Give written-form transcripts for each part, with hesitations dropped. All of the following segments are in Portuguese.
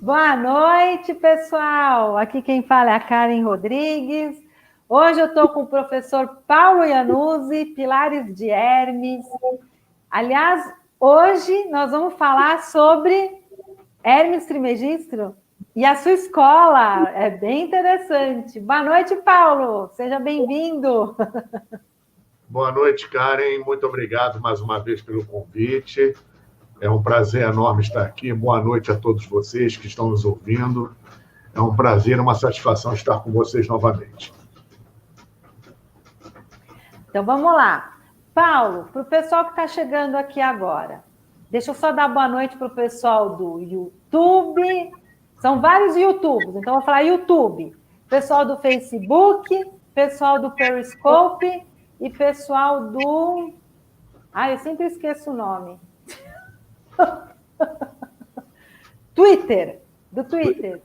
Boa noite, pessoal. Aqui quem fala é a Karen Rodrigues. Hoje eu estou com o professor Paulo Iannuzzi, Pilares de Hermes. Aliás, hoje nós vamos falar sobre Hermes Trismegisto e a sua escola. É bem interessante. Boa noite, Paulo. Seja bem-vindo. Boa noite, Karen. Muito obrigado mais uma vez pelo convite. É um prazer enorme estar aqui. Boa noite a todos vocês que estão nos ouvindo. É um prazer, uma satisfação estar com vocês novamente. Então, vamos lá. Paulo, para o pessoal que está chegando aqui agora, deixa eu só dar boa noite para o pessoal do YouTube. São vários YouTubes, então eu vou falar YouTube. Pessoal do Facebook, pessoal do Periscope e pessoal do... eu sempre esqueço o nome. Do Twitter.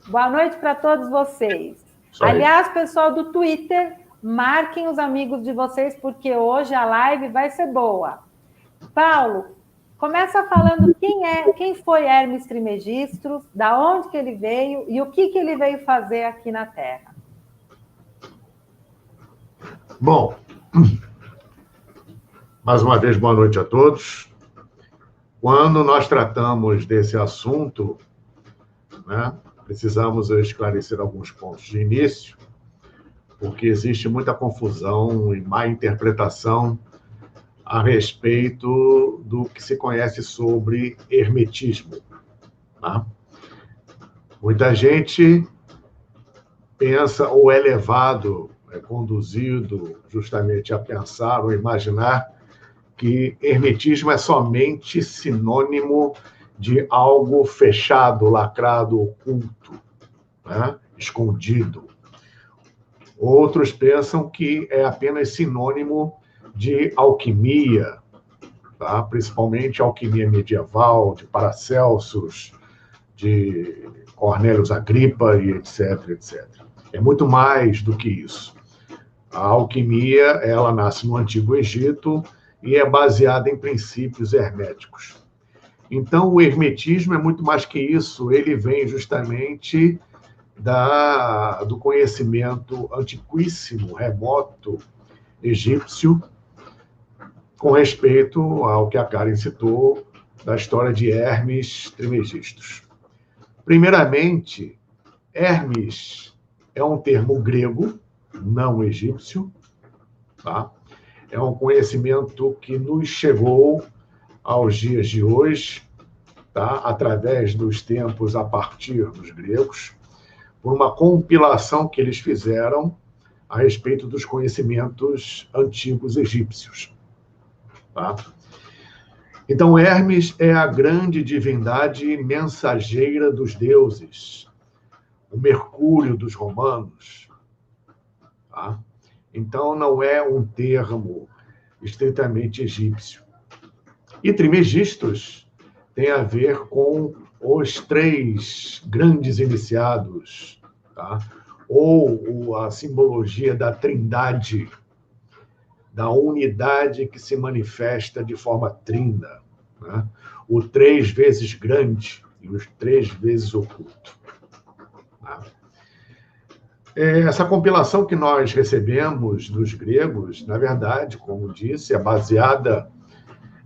Boa noite para todos vocês. Aliás, pessoal do Twitter, marquem os amigos de vocês, porque hoje a live vai ser boa. Paulo, começa falando quem foi Hermes Trismegisto, da onde que ele veio e o que ele veio fazer aqui na Terra. Bom, mais uma vez, boa noite a todos. Quando nós tratamos desse assunto, né, precisamos esclarecer alguns pontos de início, porque existe muita confusão e má interpretação a respeito do que se conhece sobre hermetismo. Tá? Muita gente pensa ou é levado, é conduzido justamente a pensar ou imaginar que hermetismo é somente sinônimo de algo fechado, lacrado, oculto, né? Escondido. Outros pensam que é apenas sinônimo de alquimia, tá? Principalmente alquimia medieval, de Paracelsus, de Cornélios Agripa e etc, etc. É muito mais do que isso. A alquimia, ela nasce no Antigo Egito e é baseada em princípios herméticos. Então, o hermetismo é muito mais que isso. Ele vem justamente do conhecimento antiquíssimo, remoto, egípcio, com respeito ao que a Karen citou da história de Hermes Trismegisto. Primeiramente, Hermes é um termo grego, não egípcio, tá? É um conhecimento que nos chegou aos dias de hoje, tá? Através dos tempos a partir dos gregos, por uma compilação que eles fizeram a respeito dos conhecimentos antigos egípcios. Tá? Então, Hermes é a grande divindade mensageira dos deuses, o Mercúrio dos romanos. Tá? Então, não é um termo estritamente egípcio. E Trismegistos tem a ver com os três grandes iniciados, tá? Ou a simbologia da trindade, da unidade que se manifesta de forma trina, né? O 3 vezes grande e os 3 vezes oculto. Tá? Essa compilação que nós recebemos dos gregos, na verdade, como disse, é baseada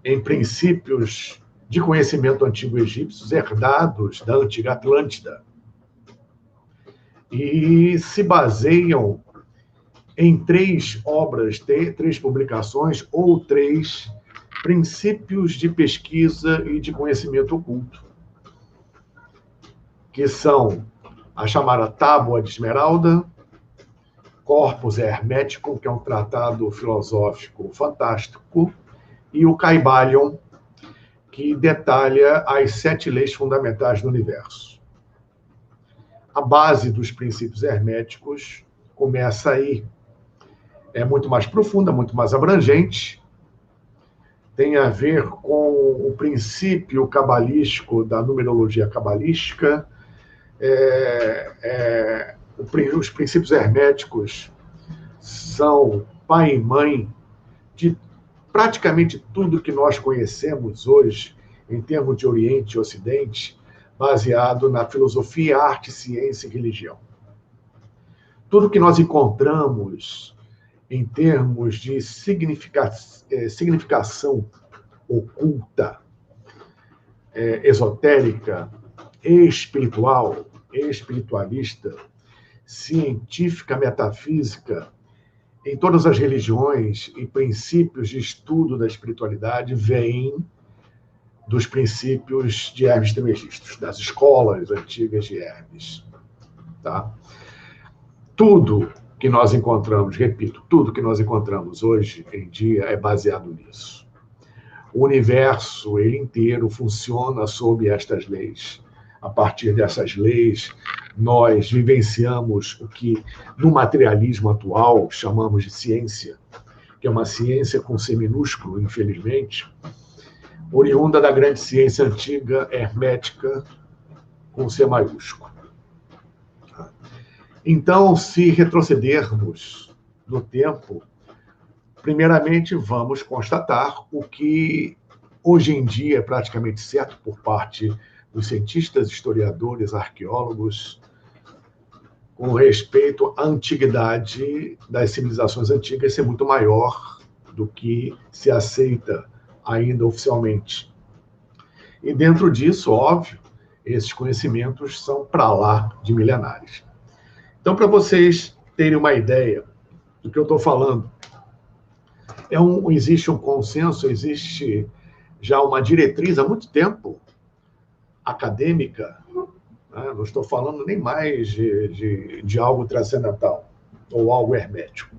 em princípios de conhecimento antigo egípcios herdados da antiga Atlântida e se baseiam em 3 obras, 3 publicações ou 3 princípios de pesquisa e de conhecimento oculto, que são a chamada Tábua de Esmeralda, Corpus Hermeticum, que é um tratado filosófico fantástico, e o Kybalion, que detalha as 7 leis fundamentais do universo. A base dos princípios herméticos começa aí. É muito mais profunda, muito mais abrangente, tem a ver com o princípio cabalístico da numerologia cabalística. Os princípios herméticos são pai e mãe de praticamente tudo que nós conhecemos hoje, em termos de Oriente e Ocidente, baseado na filosofia, arte, ciência e religião. Tudo que nós encontramos em termos de significação oculta, esotérica, espiritual, espiritualista, científica, metafísica, em todas as religiões e princípios de estudo da espiritualidade, vem dos princípios de Hermes Trismegisto, das escolas antigas de Hermes. Tá? Tudo que nós encontramos, repito, tudo que nós encontramos hoje em dia é baseado nisso. O universo, ele inteiro, funciona sob estas leis. A partir dessas leis, nós vivenciamos o que, no materialismo atual, chamamos de ciência, que é uma ciência com C minúsculo, infelizmente, oriunda da grande ciência antiga, hermética, com C maiúsculo. Então, se retrocedermos no tempo, primeiramente vamos constatar o que hoje em dia é praticamente certo por parte dos cientistas, historiadores, arqueólogos, com respeito à antiguidade das civilizações antigas ser muito maior do que se aceita ainda oficialmente. E dentro disso, óbvio, esses conhecimentos são para lá de milenares. Então, para vocês terem uma ideia do que eu estou falando, existe um consenso, existe já uma diretriz há muito tempo acadêmica, né? Não estou falando nem mais de algo transcendental ou algo hermético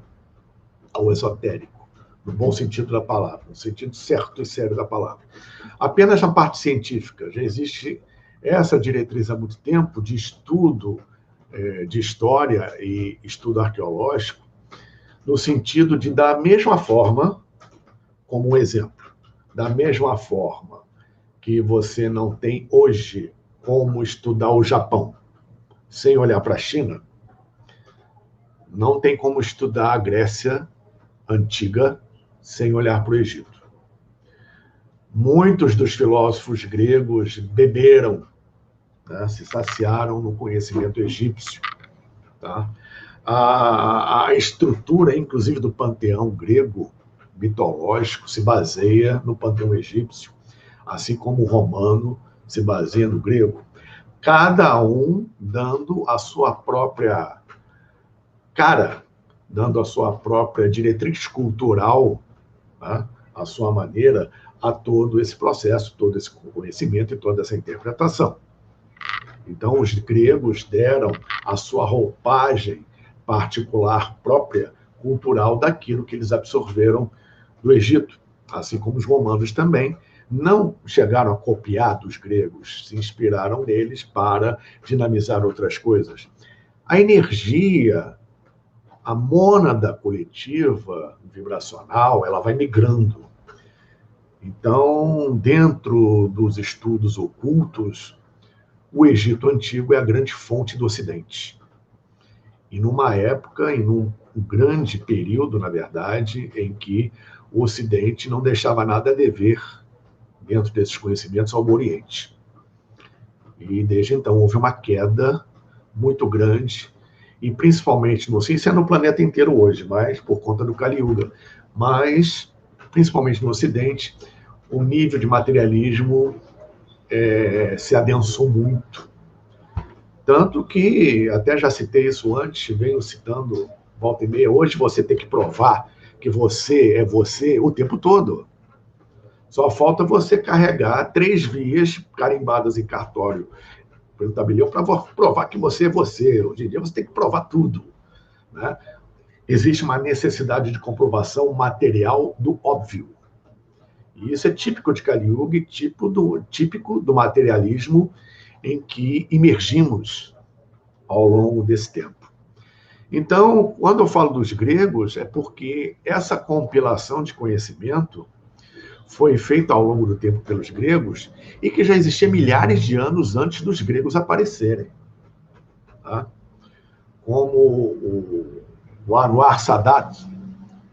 ou esotérico, no bom sentido da palavra, no sentido certo e sério da palavra. Apenas na parte científica já existe essa diretriz há muito tempo de estudo de história e estudo arqueológico, no sentido de, da mesma forma, como um exemplo, da mesma forma que você não tem hoje como estudar o Japão sem olhar para a China, não tem como estudar a Grécia antiga sem olhar para o Egito. Muitos dos filósofos gregos beberam, né, se saciaram no conhecimento egípcio. Tá? A estrutura, inclusive, do panteão grego mitológico se baseia no panteão egípcio, assim como o romano se baseia no grego. Cada um dando a sua própria cara, dando a sua própria diretriz cultural, né, a sua maneira, a todo esse processo, todo esse conhecimento e toda essa interpretação. Então, os gregos deram a sua roupagem particular, própria, cultural, daquilo que eles absorveram do Egito, assim como os romanos também não chegaram a copiar dos gregos, se inspiraram neles para dinamizar outras coisas. A energia, a mônada coletiva, vibracional, ela vai migrando. Então, dentro dos estudos ocultos, o Egito Antigo é a grande fonte do Ocidente. E numa época, em um grande período, na verdade, em que o Ocidente não deixava nada a dever, dentro desses conhecimentos, ao Oriente. E desde então houve uma queda muito grande, e principalmente, não sei se é no planeta inteiro hoje, mas por conta do Kali Yuga, mas principalmente no Ocidente, o nível de materialismo se adensou muito. Tanto que, até já citei isso antes, venho citando volta e meia, hoje você tem que provar que você é você o tempo todo. Só falta você carregar 3 vias carimbadas em cartório pelo tabelião para provar que você é você. Hoje em dia você tem que provar tudo, né? Existe uma necessidade de comprovação material do óbvio. E isso é típico de Kali Yuga e típico do materialismo em que imergimos ao longo desse tempo. Então, quando eu falo dos gregos, é porque essa compilação de conhecimento foi feita ao longo do tempo pelos gregos e que já existia milhares de anos antes dos gregos aparecerem. Tá? Como o Anwar Sadat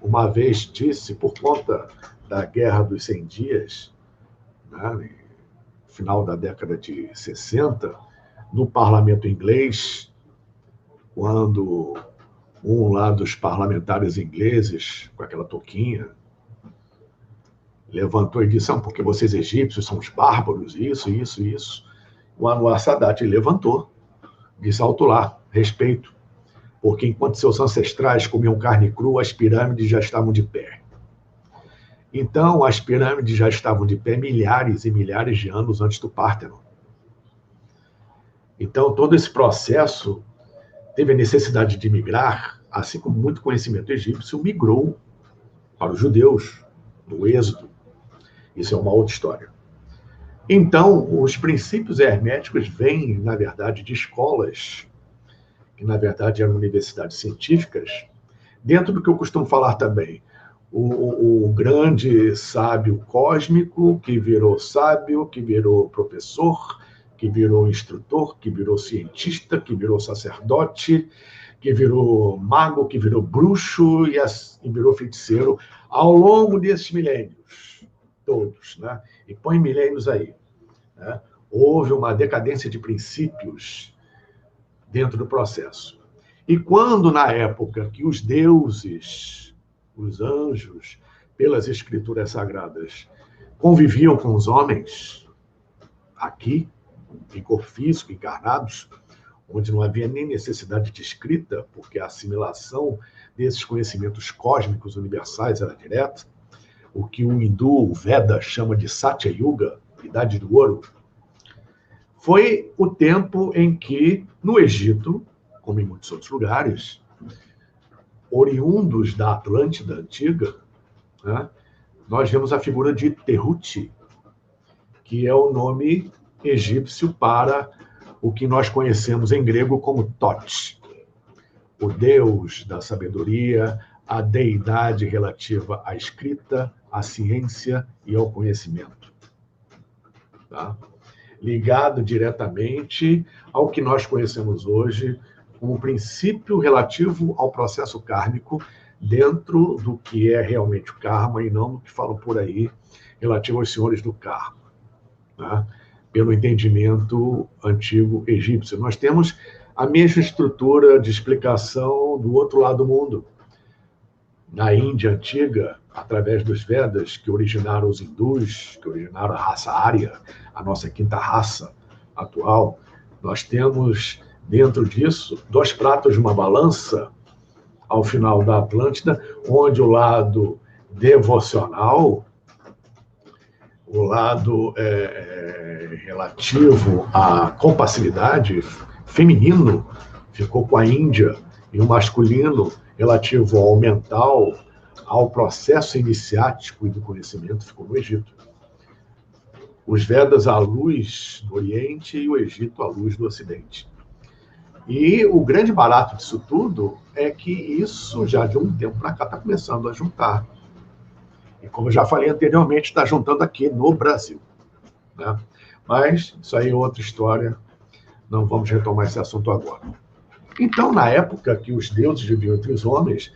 uma vez disse, por conta da Guerra dos 100 Dias, né, final da década de 60, no parlamento inglês, quando um lá dos parlamentares ingleses, com aquela touquinha, levantou e disse, porque vocês egípcios são os bárbaros, isso. O Anwar Sadat levantou, disse alto lá, respeito, porque enquanto seus ancestrais comiam carne crua, as pirâmides já estavam de pé. Então, as pirâmides já estavam de pé milhares e milhares de anos antes do Párteno. Então, todo esse processo teve a necessidade de migrar, assim como muito conhecimento egípcio migrou para os judeus, no Êxodo. Isso é uma outra história. Então, os princípios herméticos vêm, na verdade, de escolas, que, na verdade, eram universidades científicas, dentro do que eu costumo falar também. O grande sábio cósmico, que virou sábio, que virou professor, que virou instrutor, que virou cientista, que virou sacerdote, que virou mago, que virou bruxo e virou feiticeiro ao longo desses milênios, todos, né? E põe milênios aí, né? Houve uma decadência de princípios dentro do processo. E quando, na época que os deuses, os anjos, pelas escrituras sagradas, conviviam com os homens, aqui, em corpo físico, encarnados, onde não havia nem necessidade de escrita, porque a assimilação desses conhecimentos cósmicos universais era direta, o que o hindu, o Veda, chama de Satya Yuga, Idade do Ouro, foi o tempo em que, no Egito, como em muitos outros lugares, oriundos da Atlântida antiga, né, nós vemos a figura de Tehuti, que é o nome egípcio para o que nós conhecemos em grego como Thoth, o deus da sabedoria, a deidade relativa à escrita, à ciência e ao conhecimento. Tá? Ligado diretamente ao que nós conhecemos hoje como princípio relativo ao processo kármico dentro do que é realmente o karma e não do que falam por aí relativo aos senhores do karma. Tá? Pelo entendimento antigo egípcio. Nós temos a mesma estrutura de explicação do outro lado do mundo. Na Índia antiga, através dos Vedas, que originaram os hindus, que originaram a raça Arya, a nossa quinta raça atual, nós temos, dentro disso, 2 pratos de uma balança, ao final da Atlântida, onde o lado devocional, o lado relativo à compassividade feminino ficou com a Índia, e o masculino relativo ao mental, ao processo iniciático e do conhecimento ficou no Egito. Os Vedas à luz do Oriente e o Egito à luz do Ocidente. E o grande barato disso tudo é que isso já de um tempo para cá está começando a juntar. E como eu já falei anteriormente, está juntando aqui no Brasil. Né? Mas isso aí é outra história, não vamos retomar esse assunto agora. Então, na época que os deuses viviam entre os homens,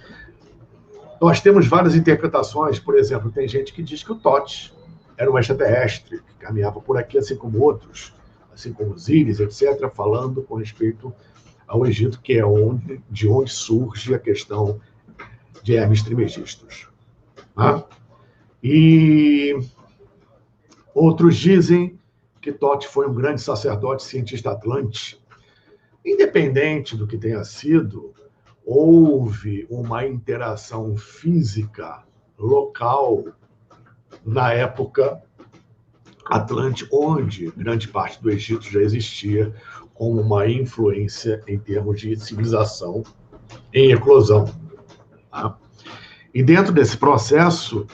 nós temos várias interpretações. Por exemplo, tem gente que diz que o Thoth era um extraterrestre, que caminhava por aqui, assim como outros, assim como Osíris, etc., falando com respeito ao Egito, que é de onde surge a questão de Hermes Trismegistus. Tá? E outros dizem que Thoth foi um grande sacerdote cientista atlante. Independente do que tenha sido, houve uma interação física local na época Atlante, onde grande parte do Egito já existia como uma influência em termos de civilização em eclosão. Tá? E dentro desse processo,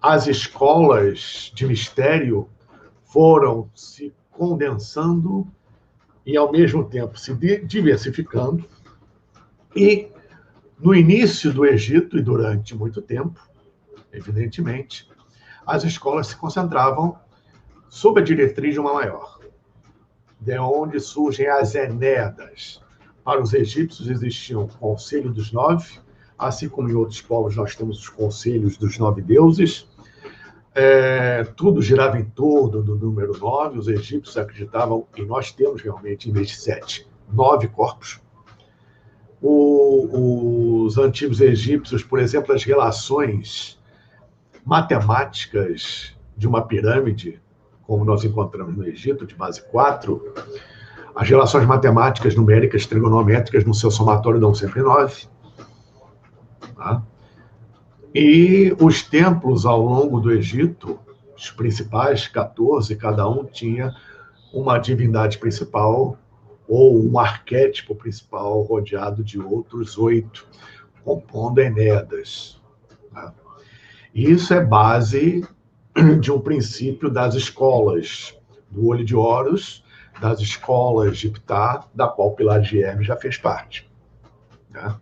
as escolas de mistério foram se condensando e, ao mesmo tempo, se diversificando. E, no início do Egito, e durante muito tempo, evidentemente, as escolas se concentravam sob a diretriz de uma maior, de onde surgem as Enéadas. Para os egípcios existiam o Conselho dos 9, assim como em outros povos nós temos os Conselhos dos 9 deuses, tudo girava em torno do número 9, os egípcios acreditavam, e nós temos realmente, em vez de 7, 9 corpos. Os antigos egípcios, por exemplo, as relações matemáticas de uma pirâmide, como nós encontramos no Egito, de base 4, as relações matemáticas numéricas trigonométricas no seu somatório dão sempre 9. Tá? E os templos ao longo do Egito, os principais, 14, cada um tinha uma divindade principal ou um arquétipo principal rodeado de outros 8, compondo Enéadas. Tá? E isso é base de um princípio das escolas do Olho de Horus, das escolas de Ptah, da qual Pilares de Hermes já fez parte. Tá?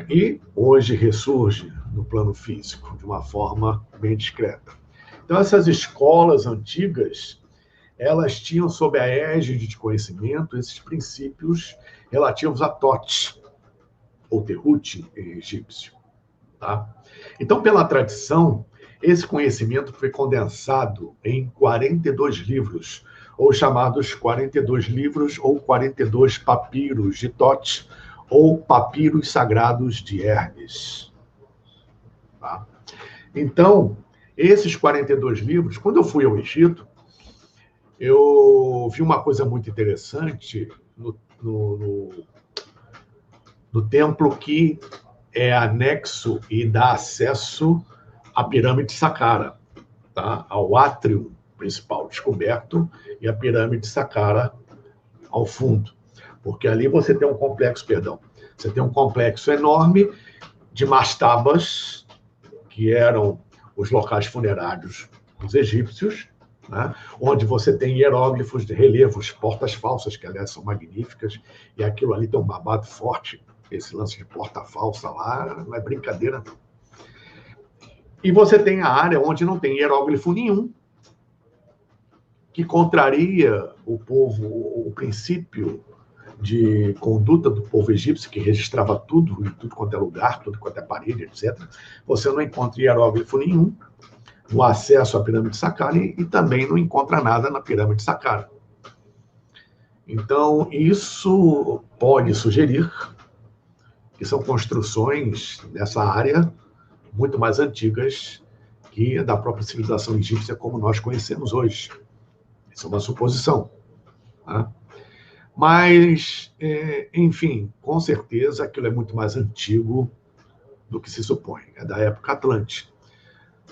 E hoje ressurge no plano físico, de uma forma bem discreta. Então, essas escolas antigas, elas tinham sob a égide de conhecimento esses princípios relativos a Thoth, ou Tehut em egípcio. Tá? Então, pela tradição, esse conhecimento foi condensado em 42 livros, ou chamados 42 livros ou 42 papiros de Thoth, ou papiros sagrados de Hermes. Tá? Então, esses 42 livros, quando eu fui ao Egito, eu vi uma coisa muito interessante no templo que é anexo e dá acesso à pirâmide de Saqqara, tá? Ao átrio principal descoberto e a pirâmide de Saqqara ao fundo. Porque ali você tem um complexo, você tem um complexo enorme de mastabas, que eram os locais funerários dos egípcios, né? Onde você tem hieróglifos de relevos, portas falsas, que aliás são magníficas, e aquilo ali tem um babado forte, esse lance de porta falsa lá, não é brincadeira, não. E você tem a área onde não tem hieróglifo nenhum, que contraria o princípio de conduta do povo egípcio, que registrava tudo, em tudo quanto é lugar, tudo quanto é parede, etc. Você não encontra hieróglifo nenhum no acesso à pirâmide de Saqqara e também não encontra nada na pirâmide de Saqqara. Então, isso pode sugerir que são construções nessa área muito mais antigas que a da própria civilização egípcia como nós conhecemos hoje. Isso é uma suposição. Tá? Mas, enfim, com certeza aquilo é muito mais antigo do que se supõe. É da época Atlântida.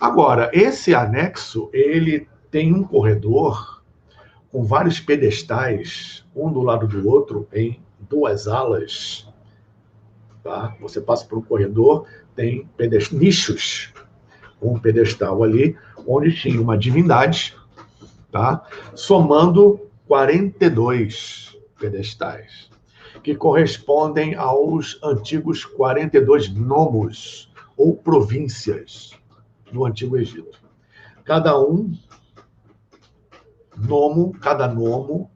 Agora, esse anexo, ele tem um corredor com vários pedestais, um do lado do outro, em 2 alas. Tá? Você passa por um corredor, tem nichos, um pedestal ali, onde tinha uma divindade, tá? Somando 42 pedestais, que correspondem aos antigos 42 nomos, ou províncias, do Antigo Egito. Cada nomo,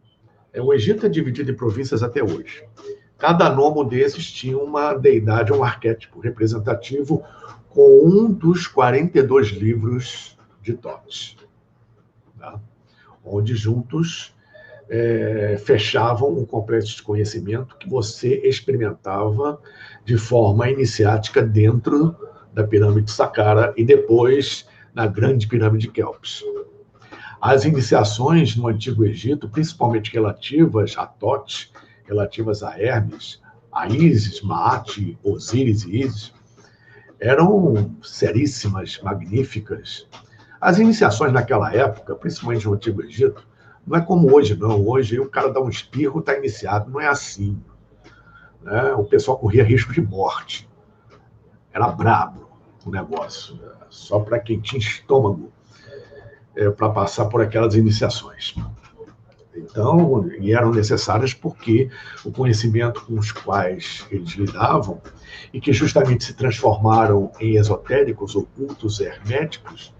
o Egito é dividido em províncias até hoje. Cada nomo desses tinha uma deidade, um arquétipo representativo com um dos 42 livros de Thoth, tá? Onde juntos fechavam um complexo de conhecimento que você experimentava de forma iniciática dentro da pirâmide de Saqqara e depois na grande pirâmide de Quéops. As iniciações no Antigo Egito, principalmente relativas a Thoth, relativas a Hermes, a Ísis, Maat, Osíris e Ísis, eram seríssimas, magníficas. As iniciações naquela época, principalmente no Antigo Egito, não é como hoje, não. Hoje o cara dá um espirro, está iniciado. Não é assim. Né? O pessoal corria risco de morte. Era brabo o negócio. Só para quem tinha estômago para passar por aquelas iniciações. Então, e eram necessárias porque o conhecimento com os quais eles lidavam, e que justamente se transformaram em esotéricos, ocultos, herméticos,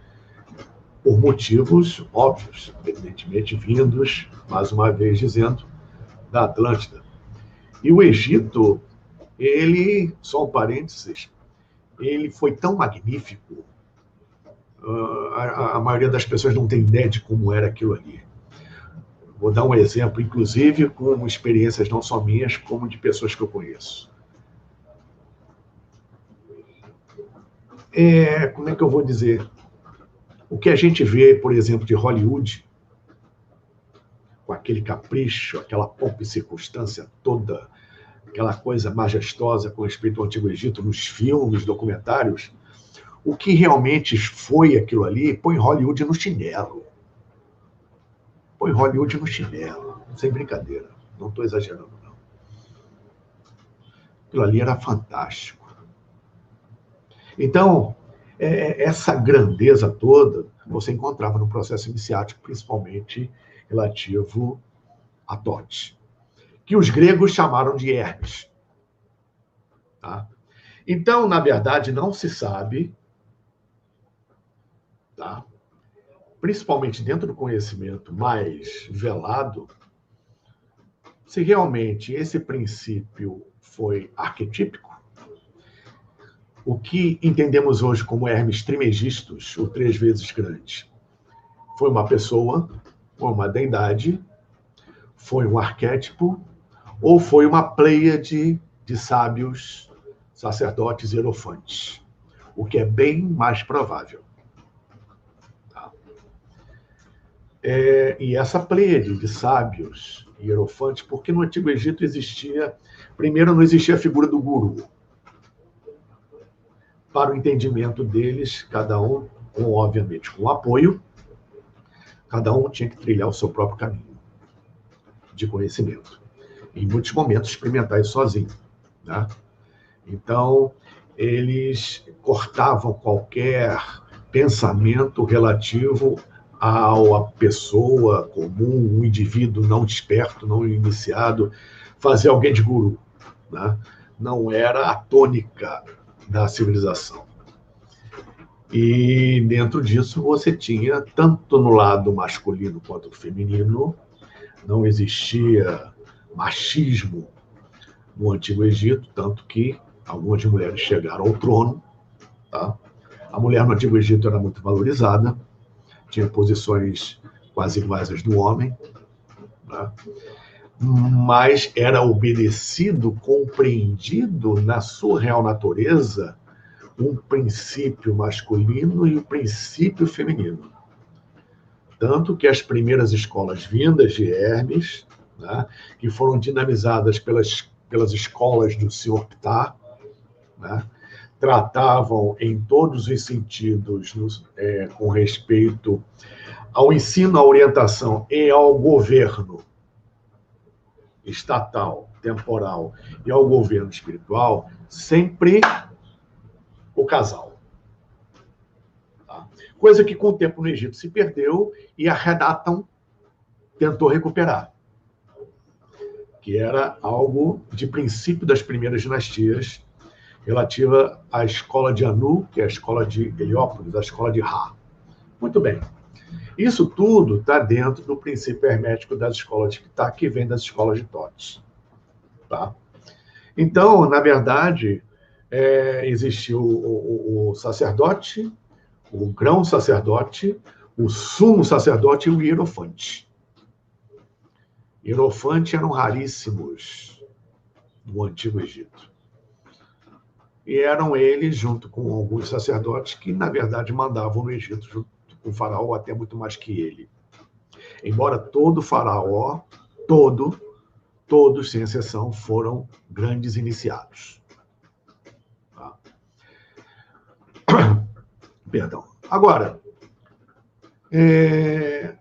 por motivos óbvios, evidentemente vindos, mais uma vez dizendo, da Atlântida. E o Egito, ele, só um parênteses, ele foi tão magnífico a maioria das pessoas não tem ideia de como era aquilo ali. Vou dar um exemplo, inclusive com experiências não só minhas, como de pessoas que eu conheço. Como é que eu vou dizer? O que a gente vê, por exemplo, de Hollywood, com aquele capricho, aquela pompa e circunstância toda, aquela coisa majestosa com respeito ao Antigo Egito, nos filmes, documentários, o que realmente foi aquilo ali, põe Hollywood no chinelo. Põe Hollywood no chinelo, sem brincadeira, não estou exagerando, não. Aquilo ali era fantástico. Então, essa grandeza toda você encontrava no processo iniciático, principalmente relativo a Tote, que os gregos chamaram de Hermes. Tá? Então, na verdade, não se sabe, tá? Principalmente dentro do conhecimento mais velado, se realmente esse princípio foi arquetípico, o que entendemos hoje como Hermes Trismegistus, o 3 vezes grande, foi uma pessoa, foi uma deidade, foi um arquétipo, ou foi uma pleiade de sábios, sacerdotes e hierofantes, o que é bem mais provável. Tá? E essa pleiade de sábios e hierofantes, porque no Antigo Egito existia, primeiro não existia a figura do guru. Para o entendimento deles, cada um, obviamente, com apoio, cada um tinha que trilhar o seu próprio caminho de conhecimento. Em muitos momentos, experimentar isso sozinho. Né? Então, eles cortavam qualquer pensamento relativo à pessoa comum, um indivíduo não desperto, não iniciado, fazer alguém de guru. Né? Não era a tônica da civilização. E dentro disso você tinha, tanto no lado masculino quanto no feminino, não existia machismo no Antigo Egito, tanto que algumas mulheres chegaram ao trono. Tá? A mulher no Antigo Egito era muito valorizada, tinha posições quase iguais às do homem, tá? Mas era obedecido, compreendido na sua real natureza, um princípio masculino e um princípio feminino. Tanto que as primeiras escolas vindas de Hermes, né, que foram dinamizadas pelas escolas do Sr. Ptah, né, tratavam em todos os sentidos com respeito ao ensino, à orientação e ao governo estatal, temporal e ao governo espiritual, sempre o casal. Tá? Coisa que com o tempo no Egito se perdeu e a Renatan tentou recuperar, que era algo de princípio das primeiras dinastias, relativa à escola de Anu, que é a escola de Heliópolis, a escola de Ra. Muito bem. Isso tudo está dentro do princípio hermético das escolas de Ptah, que vem das escolas de Totes. Tá? Então, na verdade, existiu o sacerdote, o grão sacerdote, o sumo sacerdote e o hierofante. Hierofantes eram raríssimos no Antigo Egito. E eram eles, junto com alguns sacerdotes, que, na verdade, mandavam no Egito, junto com o faraó, até muito mais que ele. Embora todo faraó, todos, sem exceção, foram grandes iniciados. Tá? Perdão. Agora,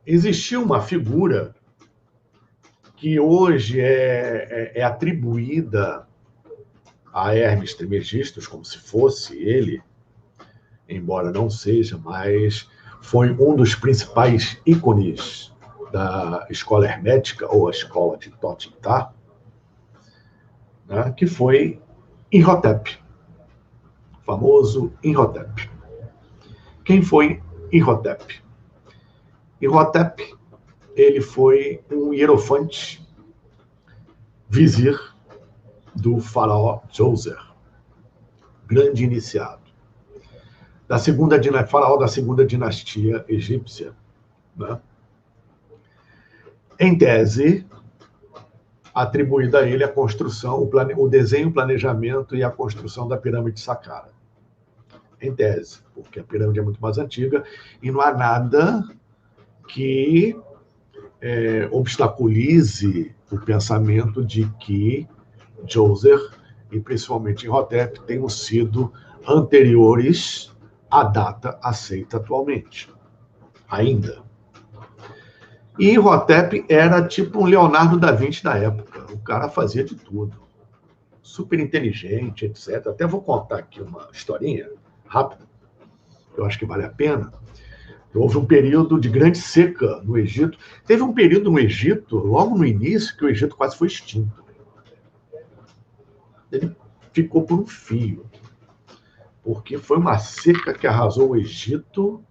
existiu uma figura que hoje é atribuída a Hermes Trismegistus, como se fosse ele, embora não seja, mas foi um dos principais ícones da escola hermética, ou a escola de Tote, né, que foi Imhotep, o famoso Imhotep. Quem foi Imhotep? Imhotep, ele foi um hierofante, vizir do faraó Djoser, grande iniciado. faraó da segunda dinastia egípcia, né? Em tese, atribuída a ele a construção, o desenho, o planejamento e a construção da pirâmide de Saqqara. Em tese, porque a pirâmide é muito mais antiga e não há nada que obstaculize o pensamento de que Djoser e principalmente Imhotep tenham sido anteriores à data aceita atualmente, ainda. E Imhotep era tipo um Leonardo da Vinci da época. O cara fazia de tudo. Super inteligente, etc. Até vou contar aqui uma historinha rápida, que eu acho que vale a pena. Houve um período de grande seca no Egito. Teve um período no Egito, logo no início, que o Egito quase foi extinto. Ele ficou por um fio, porque foi uma seca que arrasou o Egito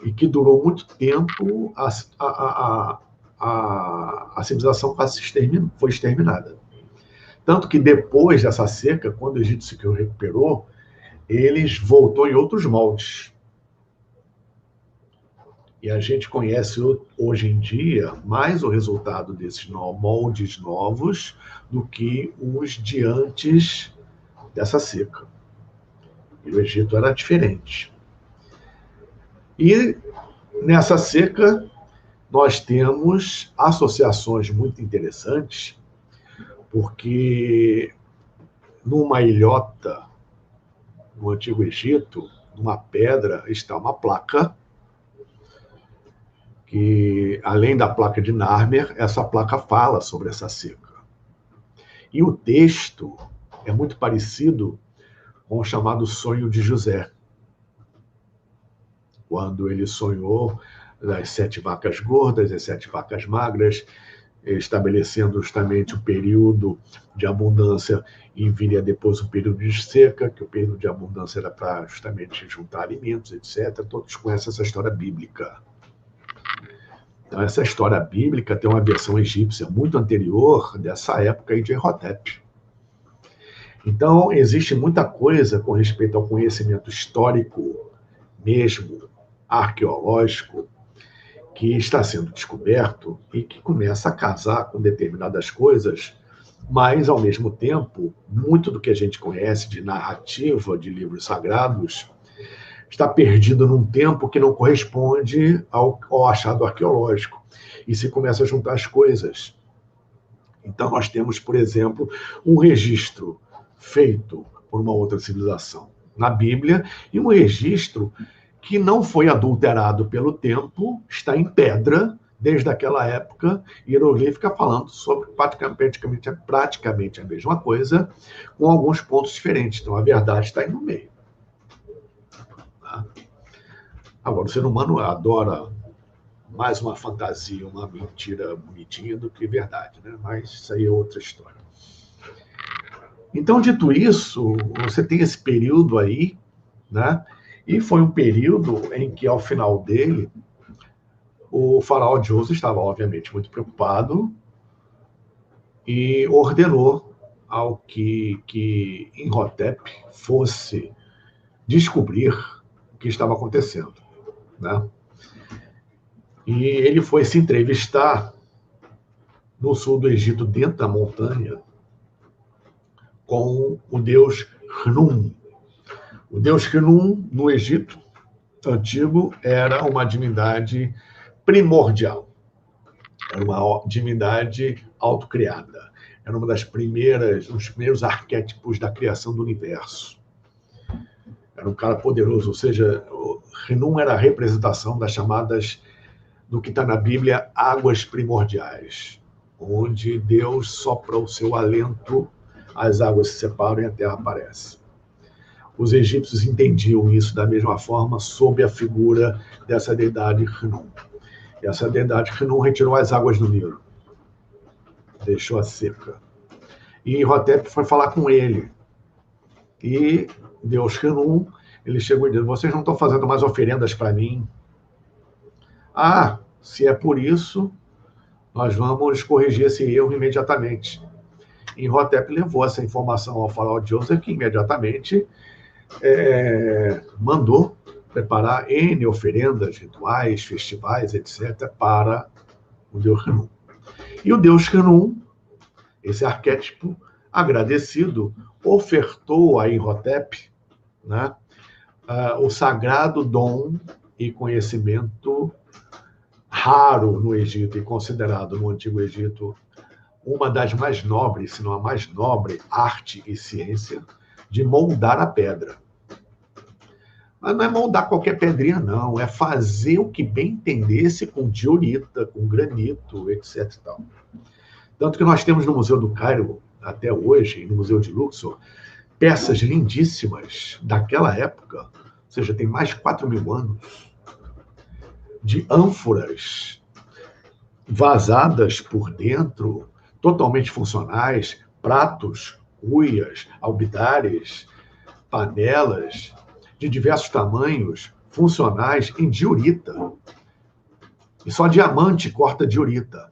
e que durou muito tempo. A civilização quase foi exterminada. Tanto que depois dessa seca, quando o Egito se recuperou, eles voltou em outros moldes. E a gente conhece hoje em dia mais o resultado desses moldes novos do que os de antes dessa seca. E o Egito era diferente. E nessa seca, nós temos associações muito interessantes, porque numa ilhota, no Antigo Egito, numa pedra, está uma placa, que, além da placa de Narmer, essa placa fala sobre essa seca. E o texto é muito parecido com o chamado sonho de José, quando ele sonhou das 7 vacas gordas e 7 vacas magras, estabelecendo justamente o período de abundância e viria depois o período de seca, que o período de abundância era para justamente juntar alimentos, etc. Todos conhecem essa história bíblica. Então, essa história bíblica tem uma versão egípcia muito anterior dessa época aí de Imhotep. Então, existe muita coisa com respeito ao conhecimento histórico, mesmo arqueológico, que está sendo descoberto e que começa a casar com determinadas coisas, mas, ao mesmo tempo, muito do que a gente conhece de narrativa de livros sagrados está perdido num tempo que não corresponde ao achado arqueológico. E se começa a juntar as coisas. Então, nós temos, por exemplo, um registro feito por uma outra civilização na Bíblia e um registro que não foi adulterado pelo tempo, está em pedra desde aquela época, hieroglífica, falando sobre praticamente a mesma coisa, com alguns pontos diferentes. Então, a verdade está aí no meio. Agora, o ser humano adora mais uma fantasia, uma mentira bonitinha do que verdade, né? Mas isso aí é outra história. Então, dito isso, você tem esse período aí, né? E foi um período em que, ao final dele, o faraó Djoser estava, obviamente, muito preocupado e ordenou ao que Imhotep fosse descobrir o que estava acontecendo, né? E ele foi se entrevistar no sul do Egito, dentro da montanha, com o deus Khnum. O deus Khnum, no Egito antigo, era uma divindade primordial. Era uma divindade autocriada. Era um dos primeiros arquétipos da criação do universo. Era um cara poderoso, ou seja, o Khnum era a representação das chamadas, do que está na Bíblia, águas primordiais, onde Deus sopra o seu alento, as águas se separam e a terra aparece. Os egípcios entendiam isso da mesma forma sob a figura dessa deidade Khnum. E essa deidade Khnum retirou as águas do Nilo, deixou a seca. E Imhotep foi falar com ele. E Deus Khnum, ele chegou e disse: vocês não estão fazendo mais oferendas para mim? Ah, se é por isso, nós vamos corrigir esse erro imediatamente. E Imhotep levou essa informação ao faraó Djoser, que imediatamente mandou preparar N oferendas, rituais, festivais, etc., para o deus Renum. E o deus Renum, esse arquétipo agradecido, ofertou a Imhotep, né, o sagrado dom e conhecimento raro no Egito e considerado no Antigo Egito uma das mais nobres, se não a mais nobre, arte e ciência de moldar a pedra. Mas não é moldar qualquer pedrinha, não. É fazer o que bem entendesse com diorita, com granito, etc. e tal. Tanto que nós temos no Museu do Cairo, até hoje, e no Museu de Luxor, peças lindíssimas daquela época, ou seja, tem mais de 4.000 anos, de ânforas vazadas por dentro, totalmente funcionais, pratos, cuias, albidares, panelas de diversos tamanhos, funcionais, em diorita. E só diamante corta diorita.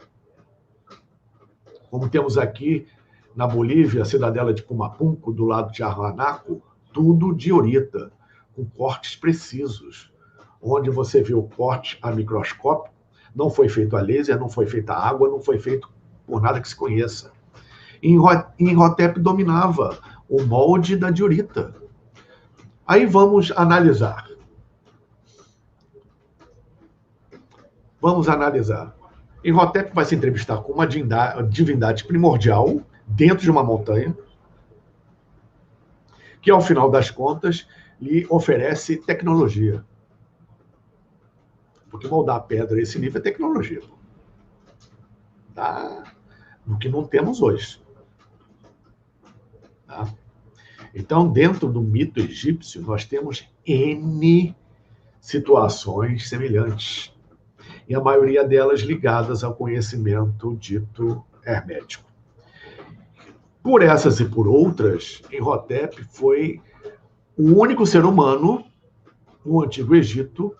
Como temos aqui na Bolívia, a cidadela de Pumapunco, do lado de Arhuanaco, tudo diorita, com cortes precisos, onde você vê o corte a microscópio, não foi feito a laser, não foi feita a água, não foi feito por nada que se conheça. Imhotep dominava o molde da diorita. Aí vamos analisar. Vamos analisar. Imhotep vai se entrevistar com uma divindade primordial dentro de uma montanha, que, ao final das contas, lhe oferece tecnologia. Porque moldar a pedra a esse nível é tecnologia. Tá? O que não temos hoje. Tá? Então, dentro do mito egípcio, nós temos N situações semelhantes. E a maioria delas ligadas ao conhecimento dito hermético. Por essas e por outras, Imhotep foi o único ser humano no Antigo Egito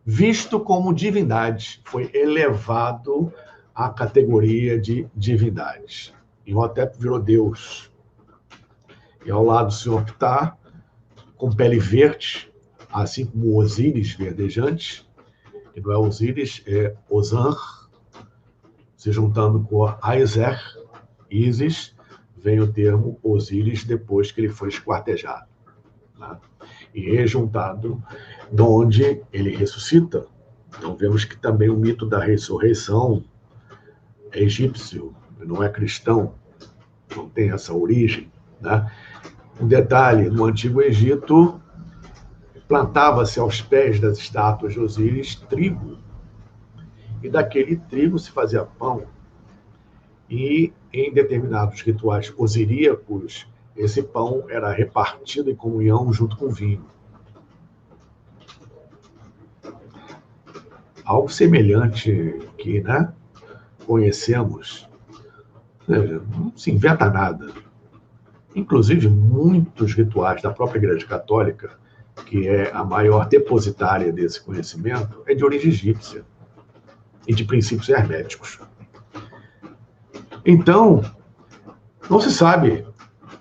visto como divindade, foi elevado à categoria de divindade. Imhotep virou Deus. E ao lado do senhor Ptah, com pele verde, assim como Osíris verdejante, que não é Osíris, é Ozan, se juntando com Aizer, Ísis, vem o termo Osíris depois que ele foi esquartejado. Né? E rejuntado, de onde ele ressuscita. Então vemos que também o mito da ressurreição é egípcio, não é cristão, não tem essa origem. Né? Um detalhe, no Antigo Egito, plantava-se aos pés das estátuas de Osíris trigo, e daquele trigo se fazia pão. E em determinados rituais osiríacos, esse pão era repartido em comunhão junto com vinho. Algo semelhante que, né, conhecemos, não se inventa nada. Inclusive, muitos rituais da própria Igreja Católica, que é a maior depositária desse conhecimento, é de origem egípcia e de princípios herméticos. Então, não se sabe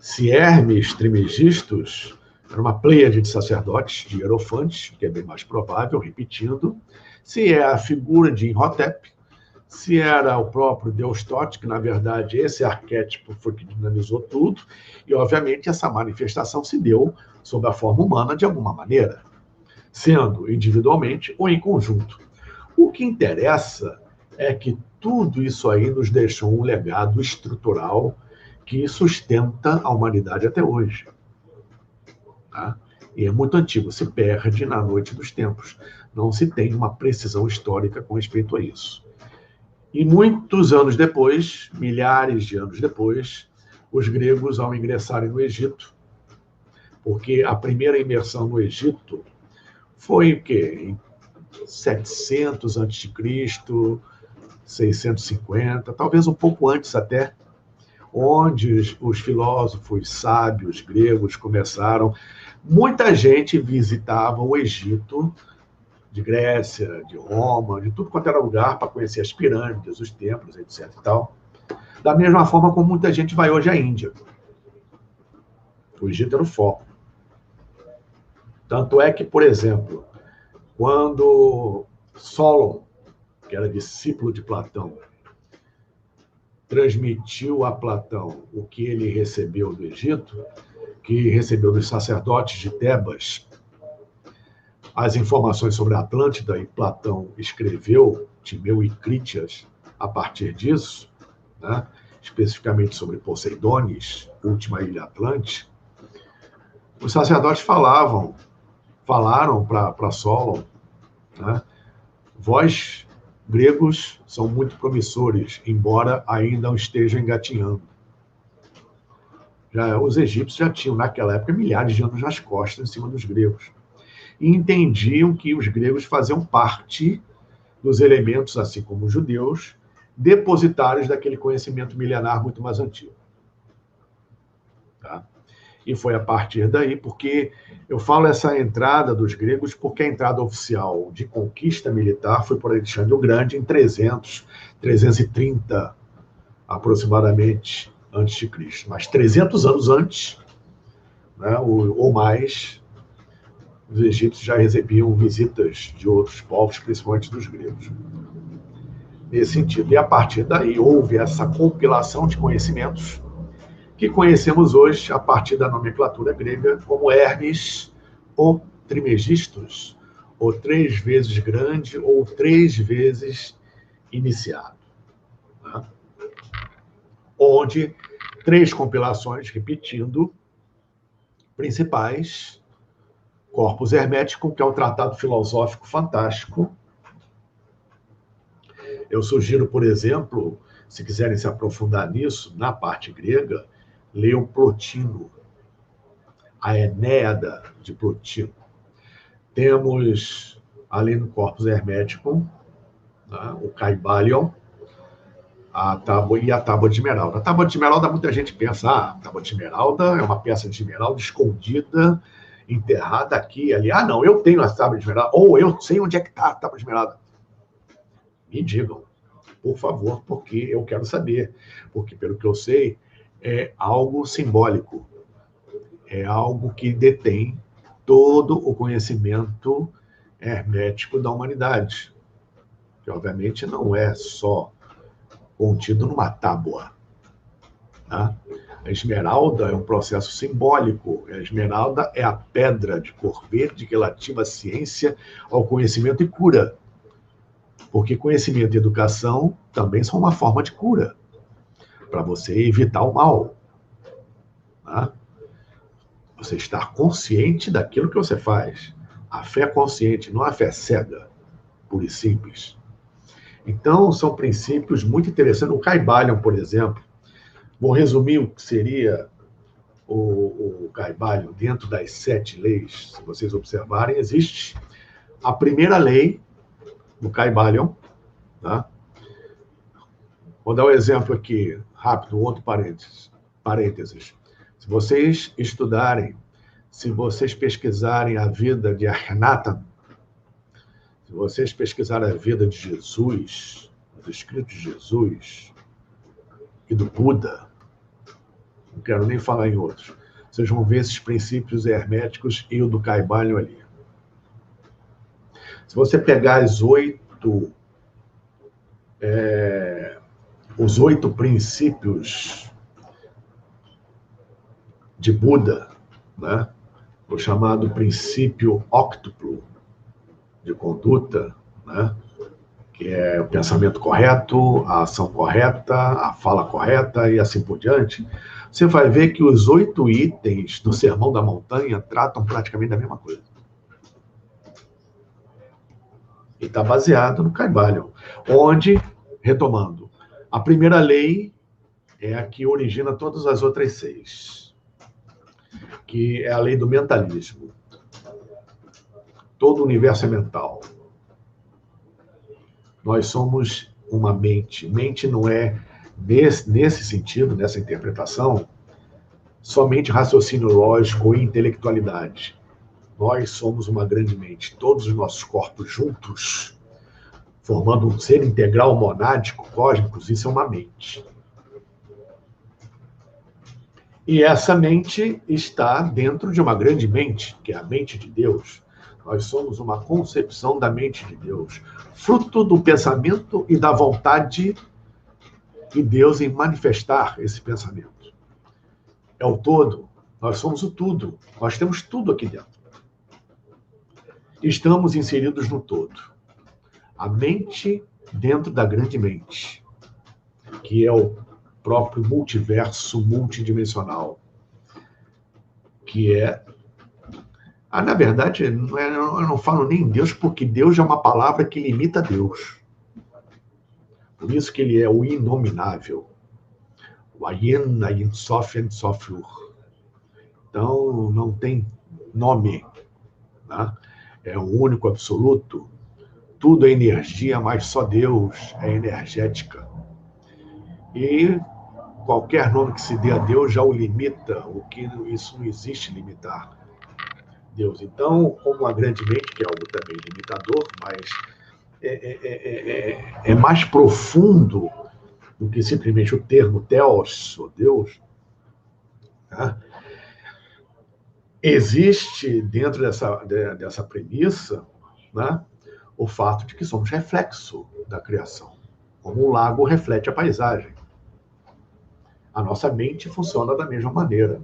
se Hermes Trismegistus era uma pleiade de sacerdotes, de hierofantes, que é bem mais provável, repetindo, se é a figura de Imhotep, se era o próprio Deus Tote, que, na verdade, esse arquétipo foi que dinamizou tudo, e, obviamente, essa manifestação se deu sob a forma humana de alguma maneira, sendo individualmente ou em conjunto. O que interessa é que tudo isso aí nos deixou um legado estrutural que sustenta a humanidade até hoje. Tá? E é muito antigo, se perde na noite dos tempos. Não se tem uma precisão histórica com respeito a isso. E muitos anos depois, milhares de anos depois, os gregos, ao ingressarem no Egito, porque a primeira imersão no Egito foi o quê? Em 700 a.C., 650, talvez um pouco antes até, onde os filósofos sábios gregos começaram. Muita gente visitava o Egito, de Grécia, de Roma, de tudo quanto era lugar, para conhecer as pirâmides, os templos, etc. e tal. Da mesma forma como muita gente vai hoje à Índia. O Egito era o foco. Tanto é que, por exemplo, quando Solon, que era discípulo de Platão, transmitiu a Platão o que ele recebeu do Egito, que recebeu dos sacerdotes de Tebas, as informações sobre a Atlântida, e Platão escreveu Timeu e Crítias a partir disso, né? Especificamente sobre Poseidones, última ilha Atlântica. Os sacerdotes falaram para Solon, né? Vós, gregos, são muito promissores, embora ainda estejam engatinhando. Os egípcios já tinham, naquela época, milhares de anos nas costas, em cima dos gregos. E entendiam que os gregos faziam parte dos elementos, assim como os judeus, depositários daquele conhecimento milenar muito mais antigo. Tá? E foi a partir daí, porque eu falo essa entrada dos gregos, porque a entrada oficial de conquista militar foi por Alexandre o Grande em 330 aproximadamente antes de Cristo. Mas 300 anos antes, né, ou mais, os egípcios já recebiam visitas de outros povos, principalmente dos gregos. Nesse sentido. E a partir daí houve essa compilação de conhecimentos que conhecemos hoje a partir da nomenclatura grega como Hermes ou Trimegistus, ou 3 vezes grande, ou 3 vezes iniciado. Né? Onde 3 compilações, repetindo, principais: Corpus Hermético, que é um tratado filosófico fantástico. Eu sugiro, por exemplo, se quiserem se aprofundar nisso, na parte grega, leiam Plotino, a Enéada de Plotino. Temos, além do Corpus Hermético, né, o Caibalion, a tábua e a Tábua de Esmeralda. A Tábua de Esmeralda, muita gente pensa, a Tábua de Esmeralda é uma peça de esmeralda escondida, enterrada aqui e ali. Ah, não, eu tenho a Tábua de Esmeralda, ou eu sei onde é que está a Tábua de Esmeralda. Me digam, por favor, porque eu quero saber. Porque, pelo que eu sei, é algo simbólico. É algo que detém todo o conhecimento hermético da humanidade. Que, obviamente, não é só contido numa tábua. Tá? A esmeralda é um processo simbólico. A esmeralda é a pedra de cor verde relativa à ciência, ao conhecimento e cura. Porque conhecimento e educação também são uma forma de cura, para você evitar o mal. Tá? Você estar consciente daquilo que você faz. A fé consciente, não a fé cega, pura e simples. Então, são princípios muito interessantes. O Caibalion, por exemplo, vou resumir o que seria o Caibalion dentro das 7 leis. Se vocês observarem, existe a primeira lei do Caibalion. Tá? Vou dar um exemplo aqui, rápido, outro parênteses. Se vocês estudarem, se vocês pesquisarem a vida de Akhenaten, se vocês pesquisarem a vida de Jesus, os escritos de Jesus e do Buda, não quero nem falar em outros, vocês vão ver esses princípios herméticos e o do Caibalion ali. Se você pegar os 8 princípios de Buda, né? O chamado princípio óctuplo de conduta, né? Que é o pensamento correto, a ação correta, a fala correta e assim por diante, você vai ver que os 8 itens do Sermão da Montanha tratam praticamente da mesma coisa. E está baseado no Caibalion, onde, retomando, a primeira lei é a que origina todas as outras 6, que é a lei do mentalismo. Todo o universo é mental. Nós somos uma mente. Mente não é, nesse sentido, nessa interpretação, somente raciocínio lógico ou intelectualidade. Nós somos uma grande mente. Todos os nossos corpos juntos, formando um ser integral monádico, cósmico, isso é uma mente. E essa mente está dentro de uma grande mente, que é a mente de Deus. Nós somos uma concepção da mente de Deus, fruto do pensamento e da vontade de Deus em manifestar esse pensamento. É o todo, nós somos o tudo, nós temos tudo aqui dentro. Estamos inseridos no todo. A mente dentro da grande mente, que é o próprio multiverso multidimensional, que é... na verdade, eu não falo nem Deus, porque Deus é uma palavra que limita Deus. Por isso que ele é o inominável. O Ayin, Ayin Sof, Ayin Sofur. Então, não tem nome. Né? É o único absoluto. Tudo é energia, mas só Deus é energética. E qualquer nome que se dê a Deus já o limita, o que isso não existe limitar Deus. Então, como a grande mente, que é algo também limitador, mas é mais profundo do que simplesmente o termo Theos, ou Deus, tá? Existe dentro dessa premissa, né, o fato de que somos reflexo da criação, como um lago reflete a paisagem. A nossa mente funciona da mesma maneira.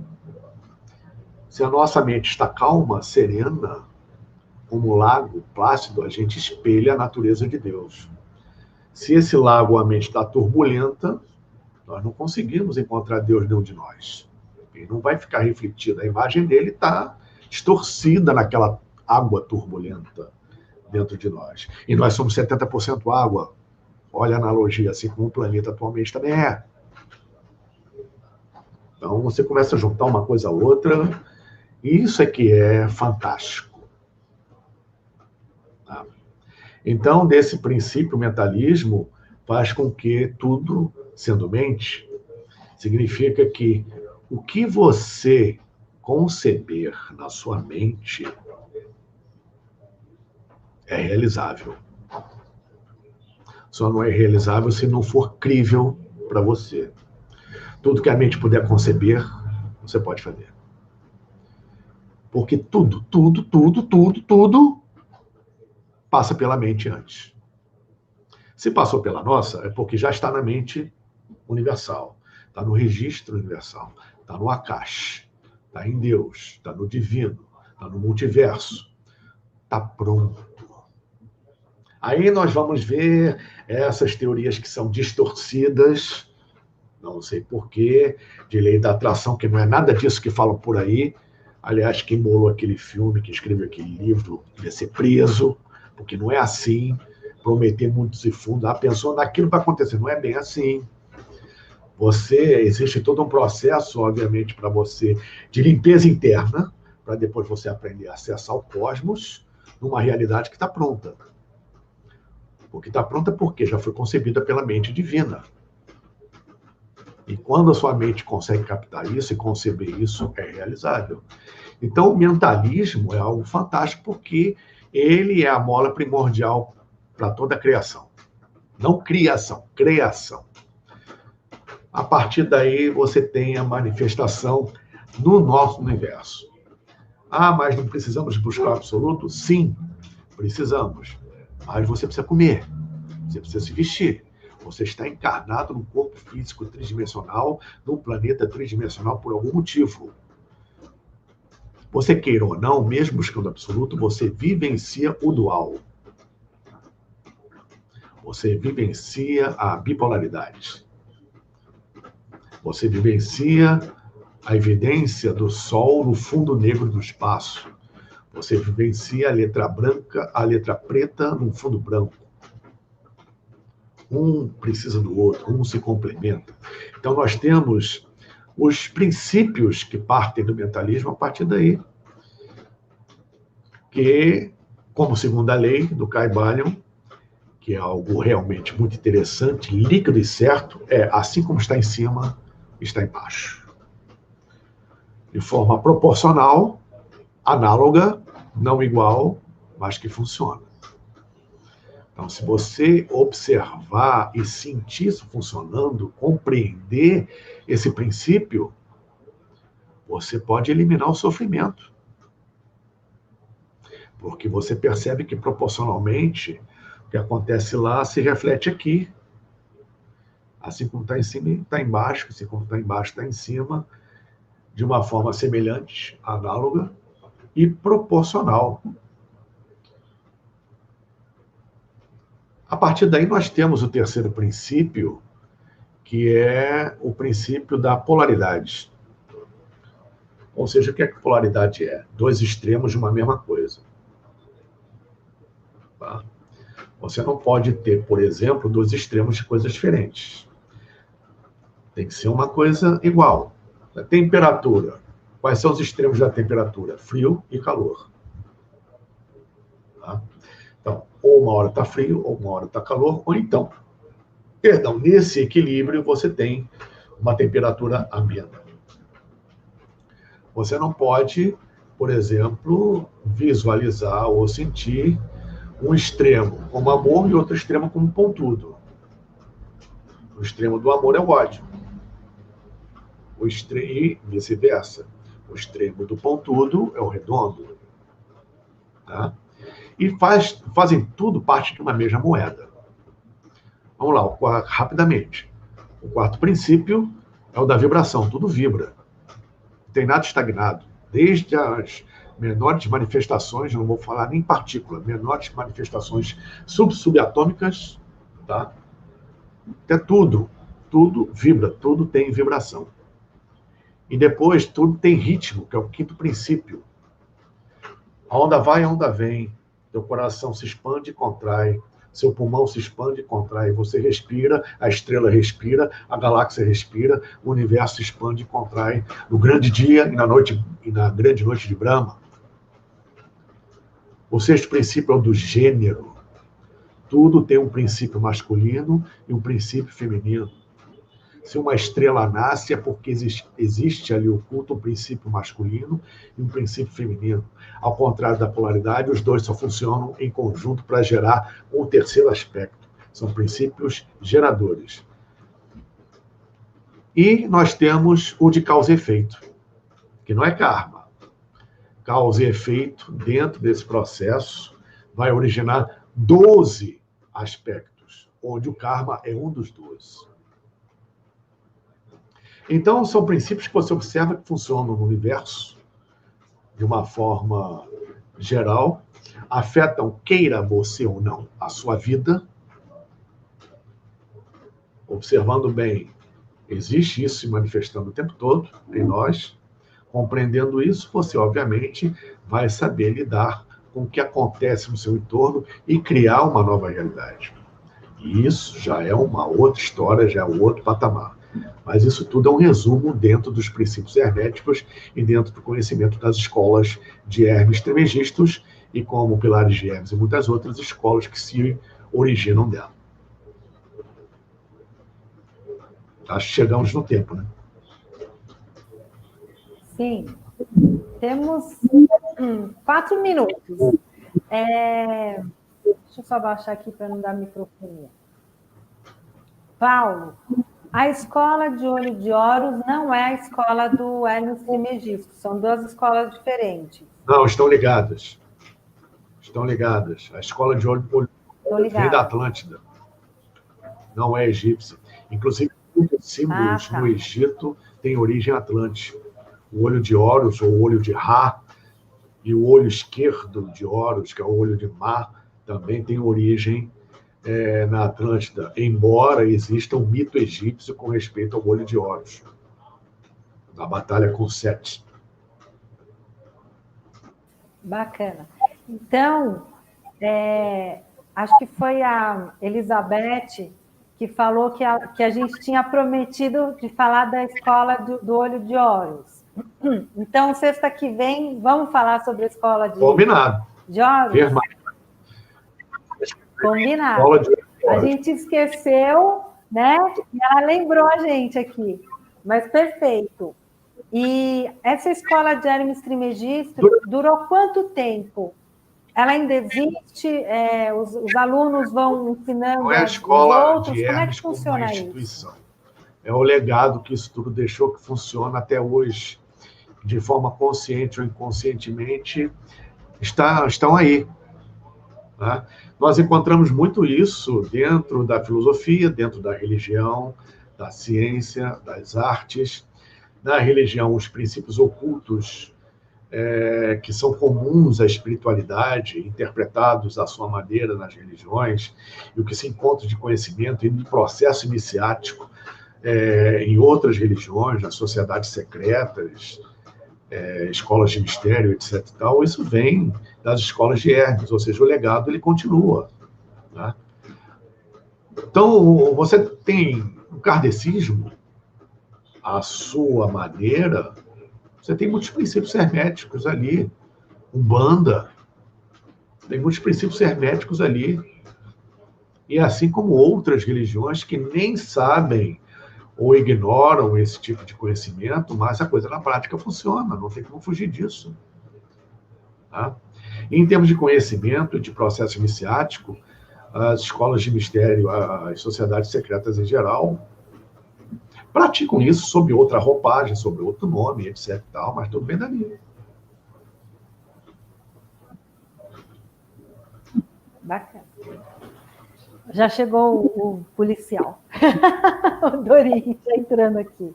Se a nossa mente está calma, serena, como um lago plácido, a gente espelha a natureza de Deus. Se esse lago, a mente está turbulenta, nós não conseguimos encontrar Deus nenhum de nós. Ele não vai ficar refletido. A imagem dele está distorcida naquela água turbulenta dentro de nós. E nós somos 70% água. Olha a analogia, assim como o planeta atualmente também é. Então, você começa a juntar uma coisa a outra, e isso é que é fantástico. Tá? Então, desse princípio, o mentalismo faz com que tudo, sendo mente, significa que o que você conceber na sua mente é realizável. Só não é realizável se não for crível para você. Tudo que a mente puder conceber, você pode fazer. Porque tudo passa pela mente antes. Se passou pela nossa, é porque já está na mente universal, está no registro universal, está no Akash, está em Deus, está no divino, está no multiverso, está pronto. Aí nós vamos ver essas teorias que são distorcidas, não sei porquê, de lei da atração, que não é nada disso que falam por aí. Aliás, quem bolou aquele filme, que escreveu aquele livro, devia ser preso, porque não é assim, prometer mundos e fundos. Pensou naquilo vai acontecer, não é bem assim. Existe todo um processo, obviamente, para você, de limpeza interna, para depois você aprender a acessar o cosmos, numa realidade que está pronta. Porque está pronta porque já foi concebida pela mente divina. E quando a sua mente consegue captar isso e conceber isso, é realizável. Então, o mentalismo é algo fantástico porque ele é a mola primordial para toda a criação. Não criação, criação. A partir daí, você tem a manifestação no nosso universo. Mas não precisamos buscar o absoluto? Sim, precisamos. Mas você precisa comer, você precisa se vestir. Você está encarnado num corpo físico tridimensional, num planeta tridimensional por algum motivo. Você queira ou não, mesmo buscando absoluto, você vivencia o dual. Você vivencia a bipolaridade. Você vivencia a evidência do Sol no fundo negro do espaço. Você vivencia a letra branca, a letra preta no fundo branco. Um precisa do outro, um se complementa. Então, nós temos os princípios que partem do mentalismo a partir daí. Que, como segunda lei do Kybalion, que é algo realmente muito interessante, líquido e certo, assim como está em cima, está embaixo. De forma proporcional, análoga, não igual, mas que funciona. Então, se você observar e sentir isso funcionando, compreender esse princípio, você pode eliminar o sofrimento. Porque você percebe que, proporcionalmente, o que acontece lá se reflete aqui. Assim como está em cima, está embaixo, assim como está embaixo, está em cima, de uma forma semelhante, análoga e proporcional. A partir daí, nós temos o terceiro princípio, que é o princípio da polaridade. Ou seja, o que é que polaridade é? Dois extremos de uma mesma coisa. Tá? Você não pode ter, por exemplo, dois extremos de coisas diferentes. Tem que ser uma coisa igual. A temperatura. Quais são os extremos da temperatura? Frio e calor. Tá? Então, ou uma hora está frio, ou uma hora está calor, ou então, nesse equilíbrio você tem uma temperatura amena. Você não pode, por exemplo, visualizar ou sentir um extremo como amor e outro extremo como pontudo. O extremo do amor é o ódio. E vice-versa. O extremo do pontudo é o redondo. Tá? E fazem tudo parte de uma mesma moeda. Vamos lá, rapidamente. O quarto princípio é o da vibração. Tudo vibra. Não tem nada estagnado. Desde as menores manifestações, não vou falar nem partícula, menores manifestações subatômicas, tá? Até tudo vibra, tudo tem vibração. E depois, tudo tem ritmo, que é o quinto princípio. A onda vai, a onda vem. Teu coração se expande e contrai. Seu pulmão se expande e contrai. Você respira, a estrela respira, a galáxia respira, o universo se expande e contrai. No grande dia e na grande noite de Brahma. O sexto princípio é o do gênero. Tudo tem um princípio masculino e um princípio feminino. Se uma estrela nasce, é porque existe ali oculto um princípio masculino e um princípio feminino. Ao contrário da polaridade, os dois só funcionam em conjunto para gerar um terceiro aspecto. São princípios geradores. E nós temos o de causa e efeito, que não é karma. Causa e efeito, dentro desse processo, vai originar 12 aspectos, onde o karma é um dos 12. Então, são princípios que você observa que funcionam no universo de uma forma geral, afetam, queira você ou não, a sua vida. Observando bem, existe isso se manifestando o tempo todo em nós. Compreendendo isso, você, obviamente, vai saber lidar com o que acontece no seu entorno e criar uma nova realidade. E isso já é uma outra história, já é um outro patamar. Mas isso tudo é um resumo dentro dos princípios herméticos e dentro do conhecimento das escolas de Hermes Trismegistus e como Pilares de Hermes e muitas outras escolas que se originam dela. Acho que chegamos no tempo, né? Sim. Temos 4 minutos. Deixa eu só baixar aqui para não dar microfonia. Paulo, a escola de Olho de Horus não é a escola do Hermes Trismegisto, são duas escolas diferentes. Não, estão ligadas. Estão ligadas. A escola de Olho de Horus vem da Atlântida. Não é egípcia. Inclusive, os símbolos no Egito têm origem atlântica. O olho de Horus, ou o olho de Ra, e o olho esquerdo de Horus, que é o olho de Ma, também tem origem na Atlântida, embora exista um mito egípcio com respeito ao olho de Horus, na batalha com Sete. Bacana. Então, acho que foi a Elizabeth que falou que a gente tinha prometido de falar da escola do Olho de Horus. Então, sexta que vem, vamos falar sobre a escola de Horus? Combinado. A gente esqueceu, né? E ela lembrou a gente aqui. Mas perfeito. E essa escola de Hermes Trismegisto durou quanto tempo? Ela ainda existe? Os alunos vão ensinando não é a escola outros? De Hermes como é que funciona como instituição. Isso? É o legado que isso tudo deixou que funciona até hoje. de forma consciente ou inconscientemente, estão aí. Né? Nós encontramos muito isso dentro da filosofia, dentro da religião, da ciência, das artes. Na religião, os princípios ocultos que são comuns à espiritualidade, interpretados à sua maneira nas religiões, e o que se encontra de conhecimento e de processo iniciático em outras religiões, nas sociedades secretas, escolas de mistério, etc. Tal, isso vem das escolas de Hermes, ou seja, o legado ele continua. Né? Então, você tem o kardecismo, à sua maneira, você tem muitos princípios herméticos ali, Umbanda, tem muitos princípios herméticos ali, e assim como outras religiões que nem sabem ou ignoram esse tipo de conhecimento, mas a coisa na prática funciona, não tem como fugir disso. Tá? E em termos de conhecimento, de processo iniciático, as escolas de mistério, as sociedades secretas em geral, praticam isso sob outra roupagem, sob outro nome, etc. Tal, mas tudo bem dali. Bacana. Já chegou o policial. O Dorinho está entrando aqui.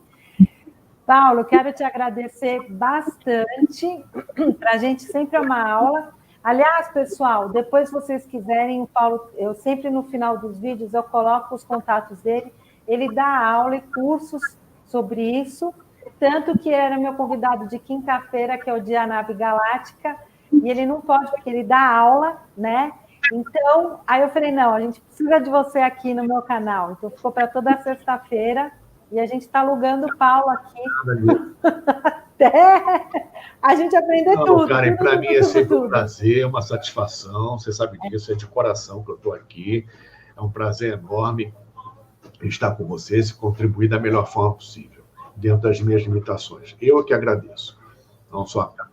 Paulo, quero te agradecer bastante. Para a gente sempre é uma aula. Aliás, pessoal, depois se vocês quiserem, o Paulo, eu sempre no final dos vídeos eu coloco os contatos dele. Ele dá aula e cursos sobre isso, tanto que era meu convidado de quinta-feira, que é o dia Nave Galáctica, e ele não pode, porque ele dá aula, né? Então, aí eu falei, não, a gente precisa de você aqui no meu canal. Então, ficou para toda sexta-feira, e a gente está alugando o Paulo aqui. Até a gente aprender tudo. Karen, para mim é sempre tudo. Um prazer, uma satisfação, você sabe disso, é de coração que eu estou aqui. É um prazer enorme estar com vocês e contribuir da melhor forma possível, dentro das minhas limitações. Eu que agradeço. Não só a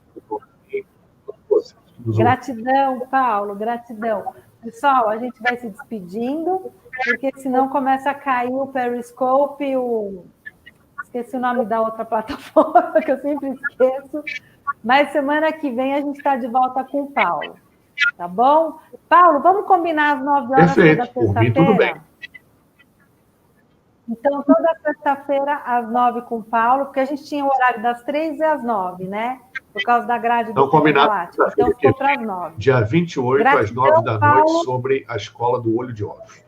Gratidão, Paulo, gratidão. Pessoal, a gente vai se despedindo, porque senão começa a cair o Periscope, esqueci o nome da outra plataforma, que eu sempre esqueço. Mas semana que vem a gente está de volta com o Paulo. Tá bom? Paulo, vamos combinar às 9 horas Perfeito, toda por mim tudo bem. sexta-feira? Então, toda sexta-feira às 9 com o Paulo, porque a gente tinha o horário das 3 às 9, né? Por causa da grade do combinado. Então, ficou para as 9. Dia 28, Gratidão, às 9 da Paulo. noite, sobre a Escola do Olho de Horus.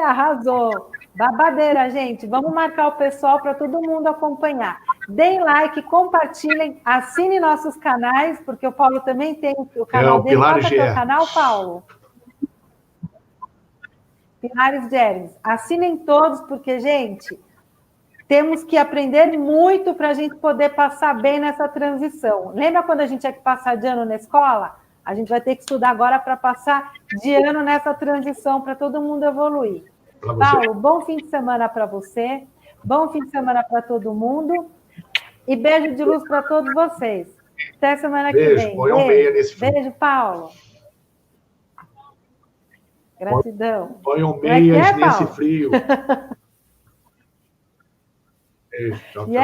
Arrasou! Babadeira, gente. Vamos marcar o pessoal para todo mundo acompanhar. Deem like, compartilhem, assinem nossos canais, porque o Paulo também tem o canal dele. Qual é o teu canal, Paulo? Pilares de Hermes. Assinem todos, porque, gente, temos que aprender muito para a gente poder passar bem nessa transição. Lembra quando a gente tinha que passar de ano na escola? A gente vai ter que estudar agora para passar de ano nessa transição, para todo mundo evoluir. Paulo, bom fim de semana para você, bom fim de semana para todo mundo, e beijo de luz para todos vocês. Até semana que vem. Beijo, Paulo. Gratidão. Ponham meias nesse frio. Beijo, tchau, tchau.